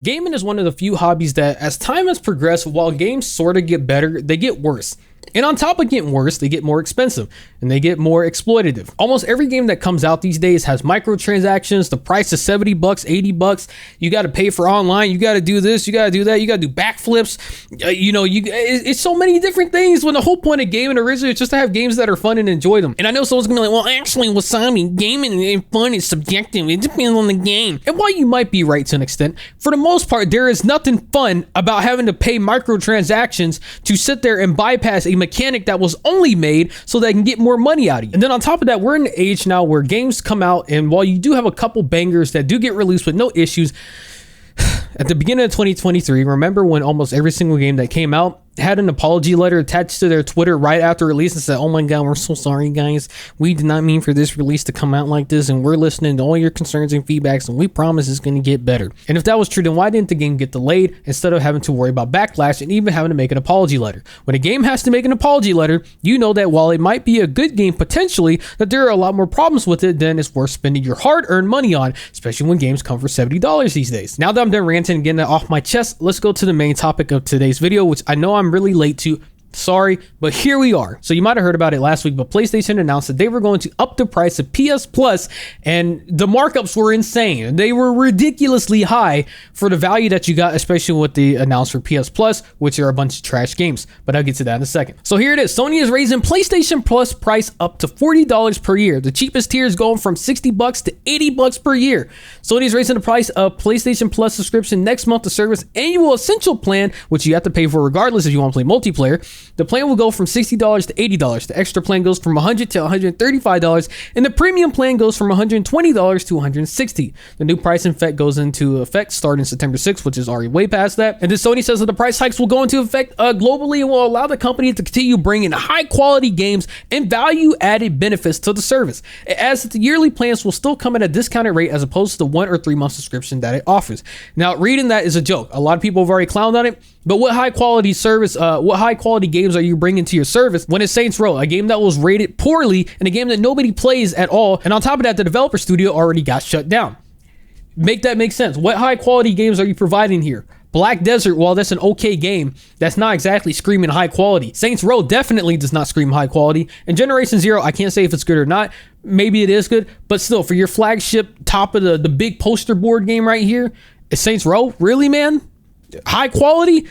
Gaming is one of the few hobbies that, as time has progressed, while games sort of get better, they get worse. And on top of getting worse, they get more expensive and they get more exploitative. Almost every game that comes out these days has microtransactions. The price is $70, $80. You got to pay for online. You got to do this. You got to do that. You got to do backflips. It's so many different things when the whole point of gaming originally is just to have games that are fun and enjoy them. And I know someone's going to be like, well, actually, Wasabi, gaming and fun is subjective. It depends on the game. And while you might be right to an extent, for the most part, there is nothing fun about having to pay microtransactions to sit there and bypass a mechanic that was only made so they can get more money out of you. And then on top of that, we're in an age now where games come out, and while you do have a couple bangers that do get released with no issues, at the beginning of 2023, remember when almost every single game that came out had an apology letter attached to their Twitter right after release and said, oh my god, we're so sorry guys, we did not mean for this release to come out like this, and we're listening to all your concerns and feedbacks, and we promise it's going to get better. And if that was true, then why didn't the game get delayed instead of having to worry about backlash and even having to make an apology letter? When a game has to make an apology letter, you know that while it might be a good game potentially, that there are a lot more problems with it than it's worth spending your hard-earned money on, especially when games come for $70 these days. Now that I'm done ranting and getting that off my chest, let's go to the main topic of today's video, which I know I'm really late to. Sorry, but here we are. So you might have heard about it last week, but PlayStation announced that they were going to up the price of PS Plus, and the markups were insane. They were ridiculously high for the value that you got, especially with the announced for PS Plus, which are a bunch of trash games, but I'll get to that in a second. So here it is. Sony is raising PlayStation Plus price up to $40 per year. The cheapest tier is going from $60 to $80 per year. Sony is raising the price of PlayStation Plus subscription next month to service annual essential plan, which you have to pay for regardless if you want to play multiplayer. The plan will go from $60 to $80. The extra plan goes from $100 to $135, and the premium plan goes from $120 to $160. The new price in fact goes into effect starting September 6th, which is already way past that. And then Sony says that the price hikes will go into effect globally and will allow the company to continue bringing high quality games and value added benefits to the service. It adds that the yearly plans will still come at a discounted rate as opposed to the 1 or 3 month subscription that it offers. Now, reading that is a joke. A lot of people have already clowned on it, but what high quality games are you bringing to your service when it's Saints Row, a game that was rated poorly and a game that nobody plays at all, and on top of that, the developer studio already got shut down? Make that make sense. What high quality games are you providing here? Black Desert, while that's an okay game, that's not exactly screaming high quality. Saints Row definitely does not scream high quality. And Generation Zero, I can't say if it's good or not. Maybe it is good, but still, for your flagship top of the big poster board game right here, is Saints Row? Really, man? High quality?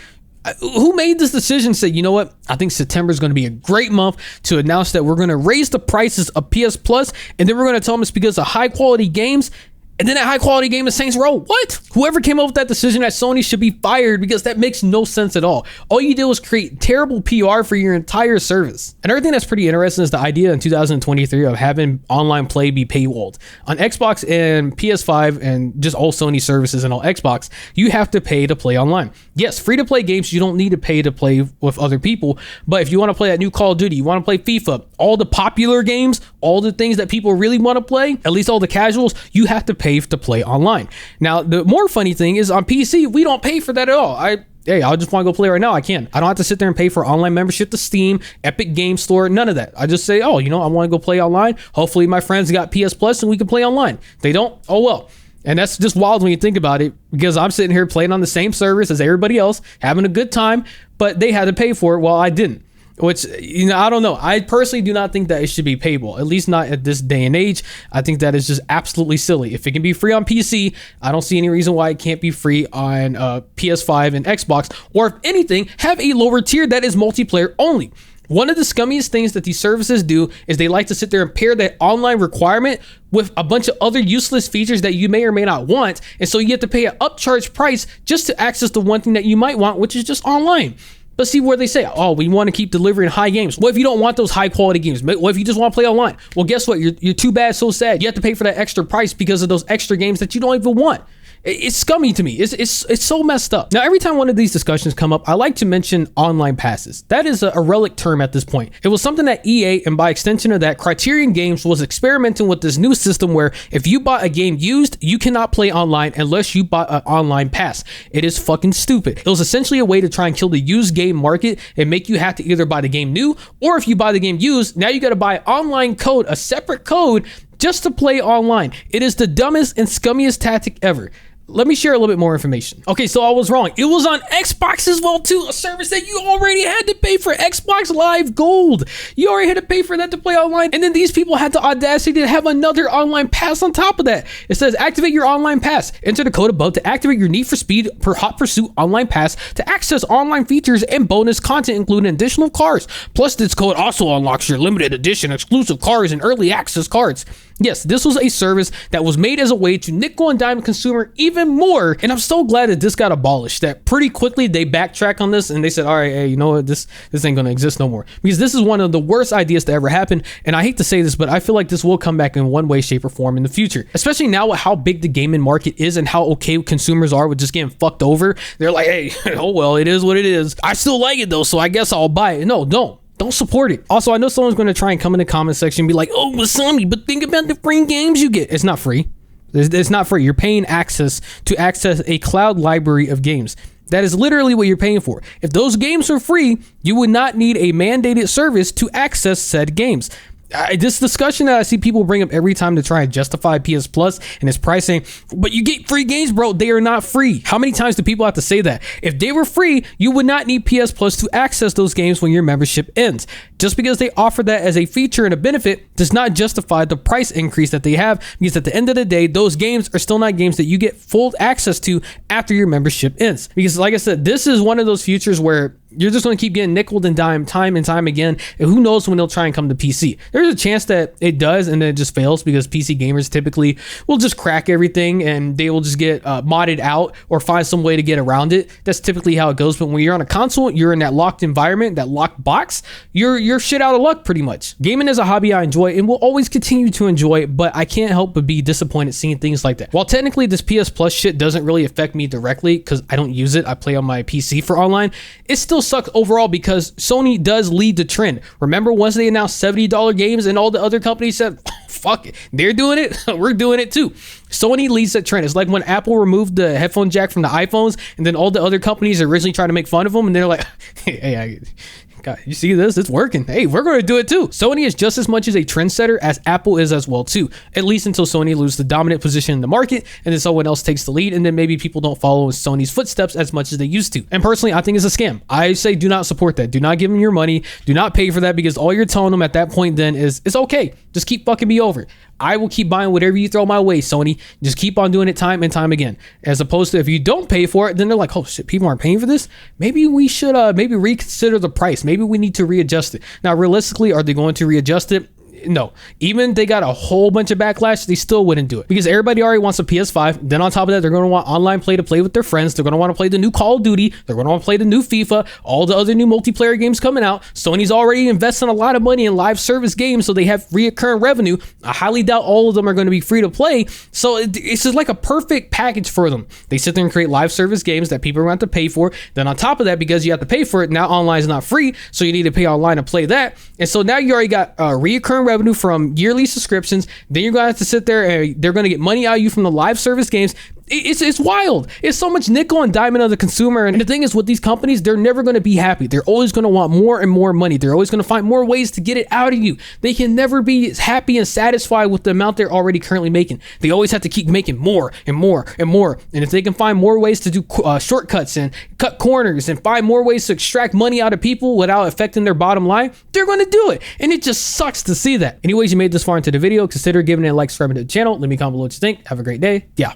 Who made this decision? Say, you know what? I think September is going to be a great month to announce that we're going to raise the prices of PS Plus, and then we're going to tell them it's because of high quality games. And then that high quality game is Saints Row. What? Whoever came up with that decision at Sony should be fired, because that makes no sense at all. All you did was create terrible PR for your entire service. Another thing that's pretty interesting is the idea in 2023 of having online play be paywalled. On Xbox and PS5 and just all Sony services and all Xbox, you have to pay to play online. Yes, free to play games, you don't need to pay to play with other people. But if you want to play that new Call of Duty, you want to play FIFA, all the popular games, all the things that people really want to play, at least all the casuals, you have to pay to play online. Now, the more funny thing is on PC, we don't pay for that at all. I just want to go play right now. I can. I don't have to sit there and pay for online membership to Steam, Epic Game Store, none of that. I just say, I want to go play online. Hopefully my friends got PS Plus and we can play online. They don't? Oh well. And that's just wild when you think about it, because I'm sitting here playing on the same service as everybody else, having a good time, but they had to pay for it while I didn't. Which, I don't know. I personally do not think that it should be payable, at least not at this day and age. I think that is just absolutely silly. If it can be free on PC, I don't see any reason why it can't be free on PS5 and Xbox, or if anything, have a lower tier that is multiplayer only. One of the scummiest things that these services do is they like to sit there and pair that online requirement with a bunch of other useless features that you may or may not want. And so you have to pay an upcharge price just to access the one thing that you might want, which is just online. But see where they say, we want to keep delivering high games. What if you don't want those high quality games? What if you just want to play online? Well, guess what? You're too bad, so sad. You have to pay for that extra price because of those extra games that you don't even want. It's scummy to me. It's so messed up. Now, every time one of these discussions come up, I like to mention online passes. That is a relic term at this point. It was something that EA, and by extension of that, Criterion Games, was experimenting with this new system where if you bought a game used, you cannot play online unless you bought an online pass. It is fucking stupid. It was essentially a way to try and kill the used game market and make you have to either buy the game new, or if you buy the game used, now you got to buy an online code, a separate code, just to play online. It is the dumbest and scummiest tactic ever. Let me share a little bit more information. Okay, so I was wrong. It was on Xbox as well too, a service that you already had to pay for, Xbox Live Gold. You already had to pay for that to play online, and then these people had the audacity to have another online pass on top of that. It says activate your online pass. Enter the code above to activate your Need for Speed per Hot Pursuit online pass to access online features and bonus content, including additional cars. Plus, this code also unlocks your limited edition exclusive cars and early access cards. Yes, this was a service that was made as a way to nickel and dime consumer even more, and I'm so glad that this got abolished, that pretty quickly they backtracked on this and they said, all right, hey, you know what, this ain't gonna exist no more, because this is one of the worst ideas to ever happen. And I hate to say this, but I feel like this will come back in one way, shape, or form in the future, especially now with how big the gaming market is and how okay consumers are with just getting fucked over. They're like, hey, oh well, it is what it is. I still like it though, so I guess I'll buy it. No, don't support it. Also, I know someone's going to try and come in the comment section and be like, oh, Masami, but think about the free games you get. It's not free. It's not free. You're paying access to access a cloud library of games. That is literally what you're paying for. If those games were free, you would not need a mandated service to access said games. This discussion that I see people bring up every time to try and justify PS Plus and its pricing, but you get free games, bro. They are not free. How many times do people have to say that? If they were free, you would not need PS Plus to access those games when your membership ends. Just because they offer that as a feature and a benefit does not justify the price increase that they have, because at the end of the day, those games are still not games that you get full access to after your membership ends. Because like I said, this is one of those futures where you're just going to keep getting nickeled and dimed time and time again. And who knows when they'll try and come to PC. There's a chance that it does and then it just fails, because PC gamers typically will just crack everything and they will just get modded out or find some way to get around it. That's typically how it goes. But when you're on a console, you're in that locked environment, that locked box, you're shit out of luck pretty much. Gaming is a hobby I enjoy and will always continue to enjoy, but I can't help but be disappointed seeing things like that. While technically this PS Plus shit doesn't really affect me directly because I don't use it, I play on my PC for online, it still sucks overall because Sony does lead the trend. Remember once they announced $70 games and all the other companies said, fuck it, they're doing it, we're doing it too. Sony leads that trend. It's like when Apple removed the headphone jack from the iPhones and then all the other companies originally tried to make fun of them and they're like, hey, God, you see this? It's working. Hey, we're going to do it too. Sony is just as much as a trendsetter as Apple is as well too, at least until Sony loses the dominant position in the market and then someone else takes the lead, and then maybe people don't follow in Sony's footsteps as much as they used to. And personally, I think it's a scam. I say do not support that. Do not give them your money. Do not pay for that, because all you're telling them at that point then is, it's okay. Just keep fucking me over. I will keep buying whatever you throw my way, Sony. Just keep on doing it time and time again. As opposed to if you don't pay for it, then they're like, oh shit, people aren't paying for this? Maybe we should maybe reconsider the price. Maybe we need to readjust it. Now, realistically, are they going to readjust it? No. Even they got a whole bunch of backlash, they still wouldn't do it, because everybody already wants a PS5. Then on top of that, they're going to want online play to play with their friends. They're going to want to play the new Call of Duty. They're going to want to play the new FIFA, all the other new multiplayer games coming out. Sony's already investing a lot of money in live service games, so they have reoccurring revenue. I highly doubt all of them are going to be free to play. So it's just like a perfect package for them. They sit there and create live service games that people are going to have to pay for. Then on top of that, because you have to pay for it, now online is not free, so you need to pay online to play that. And so now you already got reoccurring revenue from yearly subscriptions. Then you're gonna have to sit there and they're gonna get money out of you from the live service games. It's wild. It's so much nickel and diamond of the consumer. And the thing is, with these companies, they're never going to be happy. They're always going to want more and more money. They're always going to find more ways to get it out of you. They can never be happy and satisfied with the amount they're already currently making. They always have to keep making more and more and more. And if they can find more ways to do shortcuts and cut corners and find more ways to extract money out of people without affecting their bottom line, they're going to do it. And it just sucks to see that. Anyways, you made this far into the video, consider giving it a like, subscribing to the channel. Let me comment below what you think. Have a great day. Yeah.